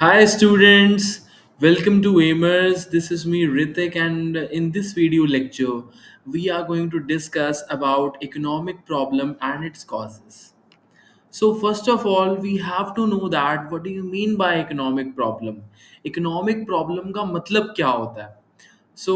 Hi students, welcome to Aimers. This is me Ritik, and in this video lecture we are going to discuss about economic problem and its causes. So first of all we have to know that what do you mean by economic problem? Economic problem का मतलब क्या होता है? सो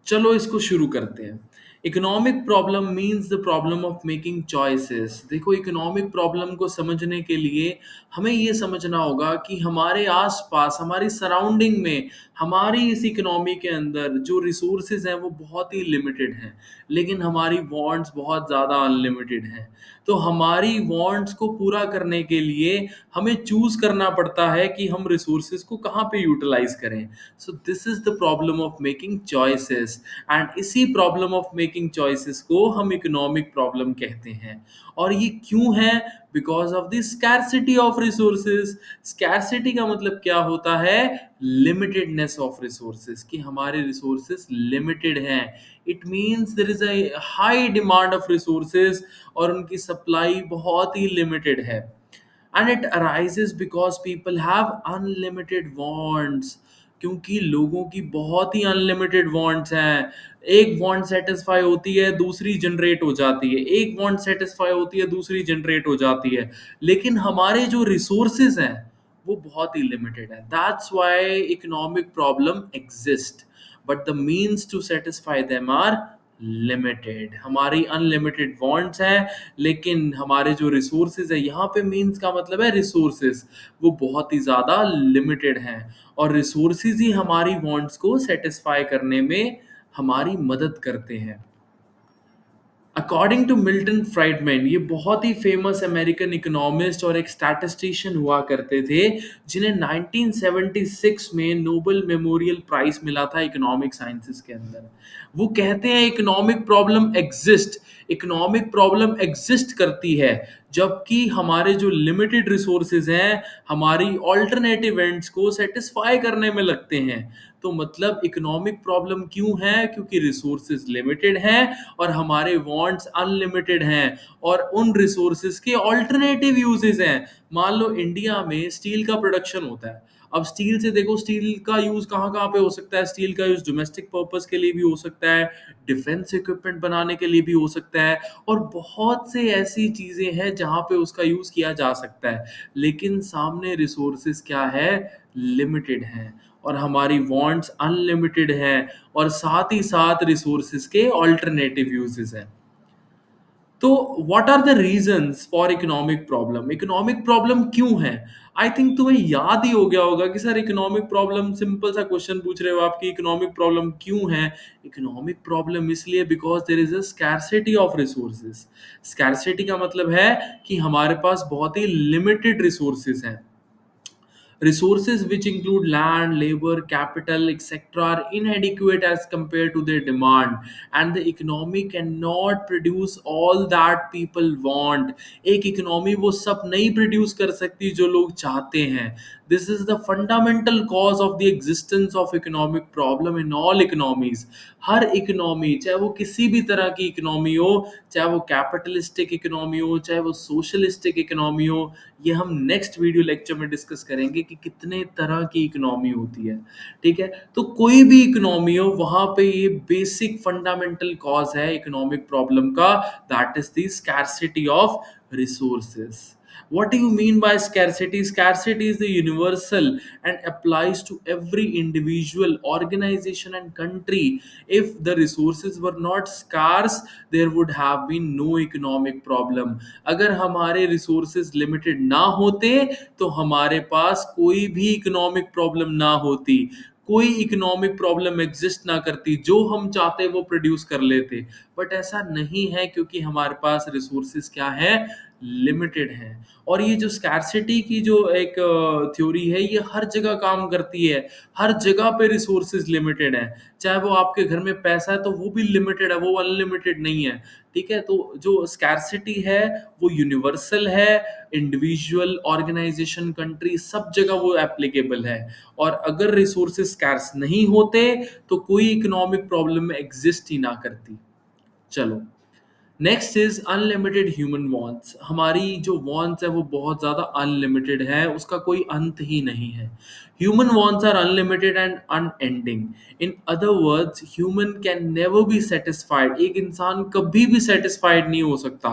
चलो इसको शुरू करते हैं। Economic problem means the problem of making choices. देखो, इकोनॉमिक प्रॉब्लम को समझने के लिए हमें ये समझना होगा कि हमारे आसपास, हमारी सराउंडिंग में, हमारी इस इकोनॉमी के अंदर जो रिसोर्सेज हैं वो बहुत ही लिमिटेड हैं, लेकिन हमारी वांट्स बहुत ज़्यादा अनलिमिटेड हैं। तो हमारी वांट्स को पूरा करने के लिए हमें चूज करना पड़ता है कि हम रिसोर्सेज को कहाँ पे यूटिलाइज करें। So this is the problem of making choices, and इसी प्रॉब्लम ऑफ मेकिंग चॉइसेस को हम इकोनॉमिक प्रॉब्लम कहते हैं। और ये क्यों है? Because of the scarcity of resources. Scarcity का मतलब क्या होता है? लिमिटेडनेस ऑफ रिसोर्सेज, कि हमारे रिसोर्सेज लिमिटेड हैं। It means there is a high demand of resources और उनकी सप्लाई बहुत ही लिमिटेड है। And it arises because people have unlimited wants, क्योंकि लोगों की बहुत ही अनलिमिटेड वांट्स हैं। एक वांट सेटिस्फाई होती है, दूसरी जनरेट हो जाती है, एक वांट सेटिस्फाई होती है, दूसरी जनरेट हो जाती है, लेकिन हमारे जो रिसोर्सेज हैं वो बहुत ही लिमिटेड है। That's why economic problem exist, but the means to satisfy them are limited. हमारी अनलिमिटेड वांट्स हैं, लेकिन हमारे जो रिसोर्सेज है, यहाँ पे मीन्स का मतलब है रिसोर्सेज, वो बहुत ही ज़्यादा लिमिटेड हैं। और रिसोर्सेज ही हमारी वांट्स को सेटिस्फाई करने में हमारी मदद करते हैं। अकॉर्डिंग टू मिल्टन फ्राइडमैन, ये बहुत ही फेमस अमेरिकन इकोनॉमिस्ट और एक स्टैटिस्टिशियन हुआ करते थे, जिन्हें 1976 में नोबेल मेमोरियल प्राइज मिला था इकोनॉमिक साइंसेस के अंदर। वो कहते हैं इकोनॉमिक प्रॉब्लम एग्जिस्ट करती है जबकि हमारे जो लिमिटेड रिसोर्सेज हैं हमारी ऑल्टरनेटिव एंड्स को सेटिस्फाई करने में लगते हैं। तो मतलब इकोनॉमिक प्रॉब्लम क्यों है? क्योंकि रिसोर्सेज लिमिटेड हैं और हमारे वांट्स अनलिमिटेड हैं, और उन रिसोर्सेज के ऑल्टरनेटिव यूजेस हैं। मान लो इंडिया में स्टील का प्रोडक्शन होता है। अब स्टील से देखो, स्टील का यूज कहाँ कहाँ पे हो सकता है? स्टील का यूज डोमेस्टिक पर्पस के लिए भी हो सकता है, डिफेंस इक्विपमेंट बनाने के लिए भी हो सकता है, और बहुत से ऐसी चीजें हैं जहाँ पे उसका यूज किया जा सकता है। लेकिन सामने रिसोर्सेज क्या है? लिमिटेड हैं, और हमारी वांट्स अनलिमिटेड हैं, और साथ ही साथ रिसोर्सेज के ऑल्टरनेटिव यूजेस हैं। तो what are the reasons for economic problem? Economic problem क्यों है? आई थिंक तुम्हें याद ही हो गया होगा कि सर इकोनॉमिक प्रॉब्लम, सिंपल सा क्वेश्चन पूछ रहे हो आप कि इकोनॉमिक प्रॉब्लम क्यों है। इकोनॉमिक प्रॉब्लम इसलिए because there is a scarcity of resources. Scarcity का मतलब है कि हमारे पास बहुत ही लिमिटेड रिसोर्सेज हैं। Resources which include land, labor, capital, etc., are inadequate as compared to their demand, and the economy cannot produce all that people want. एक इकोनॉमी वो सब नहीं प्रोड्यूस कर सकती जो लोग चाहते हैं। This is the fundamental cause of the existence of economic problem in all economies. Her economy, चाहे वो किसी भी तरह की इकोनॉमी हो, चाहे वो कैपिटलिस्टिक इकोनॉमी हो, चाहे वो सोशलिस्टिक इकोनॉमी हो, ये हम नेक्स्ट वीडियो लेक्चर में डिस्कस करेंगे कि कितने तरह की इकोनॉमी होती है। ठीक है, तो कोई भी इकोनॉमी हो वहां पे ये बेसिक फंडामेंटल कॉज है इकोनॉमिक प्रॉब्लम का, that is the scarcity of resources. What do you mean by scarcity? Scarcity is the universal and applies to every individual, organization, and country. If the resources were not scarce, there would have been no economic problem. अगर हमारे resources limited ना होते तो हमारे पास कोई भी economic problem ना होती, कोई इकोनॉमिक प्रॉब्लम एग्जिस्ट ना करती, जो हम चाहते वो प्रोड्यूस कर लेते। बट ऐसा नहीं है, क्योंकि हमारे पास रिसोर्सेज क्या है? लिमिटेड है। और ये जो स्कैरसिटी की जो एक थ्योरी है, ये हर जगह काम करती है। हर जगह पे रिसोर्सेज लिमिटेड है। चाहे वो आपके घर में पैसा है तो वो भी लिमिटेड है, वो अनलिमिटेड नहीं है। ठीक है, तो जो स्कैरसिटी है वो यूनिवर्सल है, इंडिविजुअल, ऑर्गेनाइजेशन, कंट्री, सब जगह वो एप्लीकेबल है। और अगर रिसोर्सेज स्कैर्स नहीं होते तो कोई इकोनॉमिक प्रॉब्लम एग्जिस्ट ही ना करती। चलो, next is unlimited human wants. हमारी जो वांट्स है वो बहुत ज़्यादा अनलिमिटेड है, उसका कोई अंत ही नहीं है। Human wants are unlimited and unending. In other words, human can never be satisfied. एक इंसान कभी भी सेटिस्फाइड नहीं हो सकता।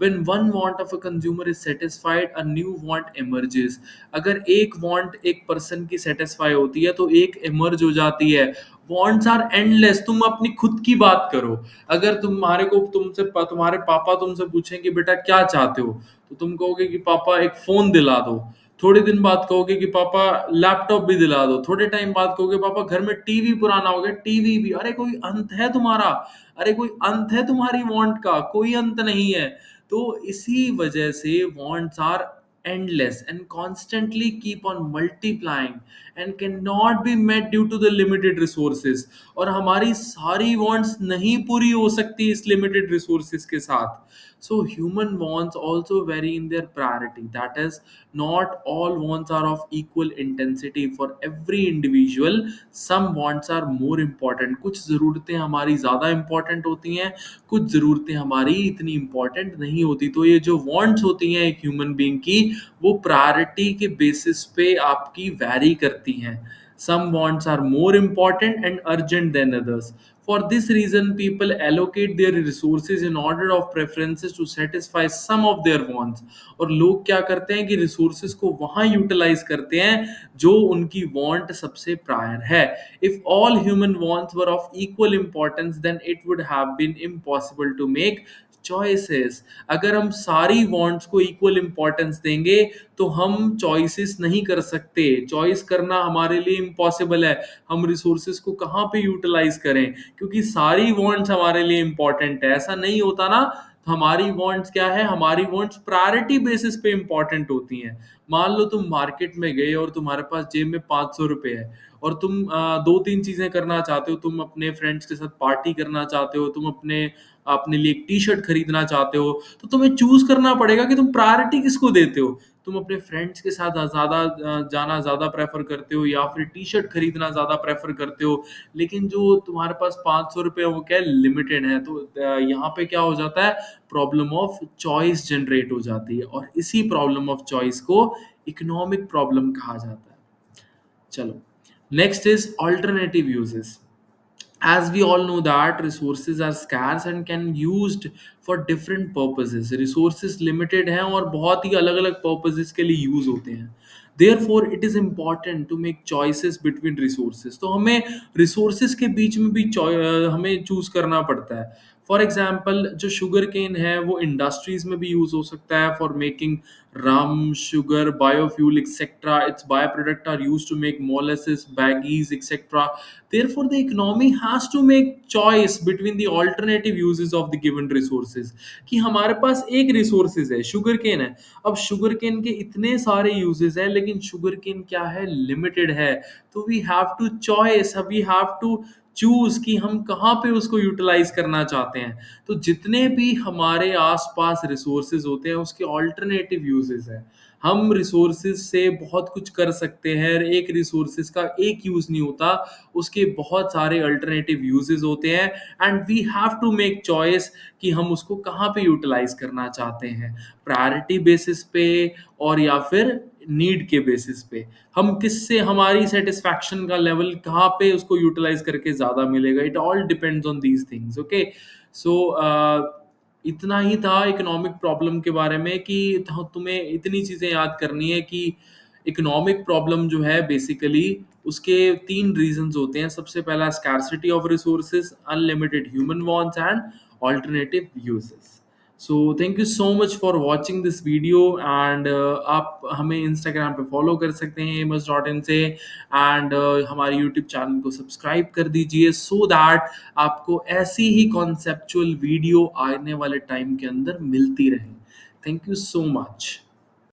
When one want of a consumer is satisfied, a new want emerges. अगर एक वांट एक पर्सन की सेटिस्फाई होती है तो एक इमर्ज हो जाती है। Wants are endless. तुम अपनी खुद की बात करो। अगर तुम्हारे को तुमसे तुम्हारे पापा तुमसे पूछें कि बेटा क्या चाहते हो, तो तुम कहोगे कि पापा एक फोन दिला दो। थोड़े दिन बाद कहोगे कि पापा लैपटॉप भी दिला दो। थोड़े टाइम बाद कहोगे पापा घर में टीवी पुराना हो गया, टीवी भी। अरे कोई अंत है तुम्हारा? अरे कोई अंत है तुम्हारी वांट का? कोई अंत नहीं है। तो इसी वजह से wants are endless and constantly keep on multiplying and cannot be met due to the limited resources। और हमारी सारी wants नहीं पूरी हो सकती इस limited resources के साथ। So human wants also vary in their priority, that is, not all wants are of equal intensity for every individual। some wants are more important। कुछ ज़रूरतें हमारी ज़्यादा important होती हैं, कुछ ज़रूरतें हमारी इतनी important नहीं होती। तो ये जो wants होती हैं एक human being की, वो प्रायोरिटी के बेसिस पे आपकी वैरी करती हैं। Some wants are more important and urgent than others. For this reason people allocate their resources in order of preferences to satisfy some of their wants. और लोग क्या करते हैं कि रिसोर्सेज को वहां यूटिलाइज करते हैं जो उनकी वांट सबसे प्रायर है। If all human wants were of equal importance then it would have been impossible to make choices. अगर हम सारी वांट्स को इक्वल इंपॉर्टेंस देंगे तो हम चॉइसेस नहीं कर सकते। चॉइस करना हमारे लिए इम्पॉसिबल है। हम रिसोर्सेज को कहाँ पे यूटिलाइज करें, क्योंकि सारी वांट्स हमारे लिए इंपॉर्टेंट है। ऐसा नहीं होता ना। हमारी वांट्स क्या है? हमारी वांट्स प्रायोरिटी बेसिस पे इंपॉर्टेंट होती हैं। मान लो तुम मार्केट में गए और तुम्हारे पास जेब में 500 रुपए है और तुम दो तीन चीजें करना चाहते हो। तुम अपने फ्रेंड्स के साथ पार्टी करना चाहते हो, तुम अपने अपने लिए एक टी शर्ट खरीदना चाहते हो, तो तुम्हें चूज करना पड़ेगा कि तुम प्रायोरिटी किसको देते हो। तुम अपने फ्रेंड्स के साथ ज़्यादा जाना ज़्यादा प्रेफर करते हो या फिर टी शर्ट खरीदना ज़्यादा प्रेफर करते हो। लेकिन जो तुम्हारे पास 500 रुपये वो क्या लिमिटेड है। तो यहाँ पे क्या हो जाता है? प्रॉब्लम ऑफ चॉइस जनरेट हो जाती है और इसी प्रॉब्लम ऑफ चॉइस को इकोनॉमिक प्रॉब्लम कहा जाता है। चलो, next is alternative uses. As we all know that resources are scarce and can used for different purposes। resources limited हैं और बहुत ही अलग अलग purposes के लिए use होते हैं। therefore it is important to make choices between resources। तो हमें resources के बीच में भी हमें choose करना पड़ता है। फॉर एग्जाम्पल जो शुगर केन है वो इंडस्ट्रीज में भी यूज हो सकता है for making rum, sugar, biofuel, etc. Its byproduct are used to make molasses, baggies, etc. Therefore, the economy has to make choice between the alternative uses of the given resources। कि हमारे पास एक resources है, sugar cane है। अब sugar cane के इतने सारे uses हैं, लेकिन शुगर केन क्या है? लिमिटेड है। तो we have to choice, we have to choose कि हम कहाँ पे उसको यूटिलाइज करना चाहते हैं। तो जितने भी हमारे आसपास रिसोर्सेज होते हैं उसके ऑल्टरनेटिव यूजेस हैं। हम रिसोर्सेज से बहुत कुछ कर सकते हैं। एक रिसोर्सेज का एक यूज नहीं होता, उसके बहुत सारे अल्टरनेटिव यूजेस होते हैं। And we have to make choice कि हम उसको कहाँ पे यूटिलाइज करना चाहते हैं, प्रायोरिटी बेसिस पे और या फिर नीड के बेसिस पे। हम किससे हमारी सेटिस्फैक्शन का लेवल कहाँ पे उसको यूटिलाइज करके ज़्यादा मिलेगा। It all depends on these things. Okay, so इतना ही था इकोनॉमिक प्रॉब्लम के बारे में कि तुम्हें इतनी चीज़ें याद करनी है कि इकोनॉमिक प्रॉब्लम जो है बेसिकली उसके तीन रीजंस होते हैं। सबसे पहला scarcity of resources, unlimited human wants and alternative uses. So thank you so much for watching this video and आप हमें इंस्टाग्राम पे फॉलो कर सकते हैं amos.in से। एंड हमारे यूट्यूब चैनल को सब्सक्राइब कर दीजिए सो दैट आपको ऐसी ही कॉन्सेप्चुअल वीडियो आने वाले टाइम के अंदर मिलती रहे। Thank you so much.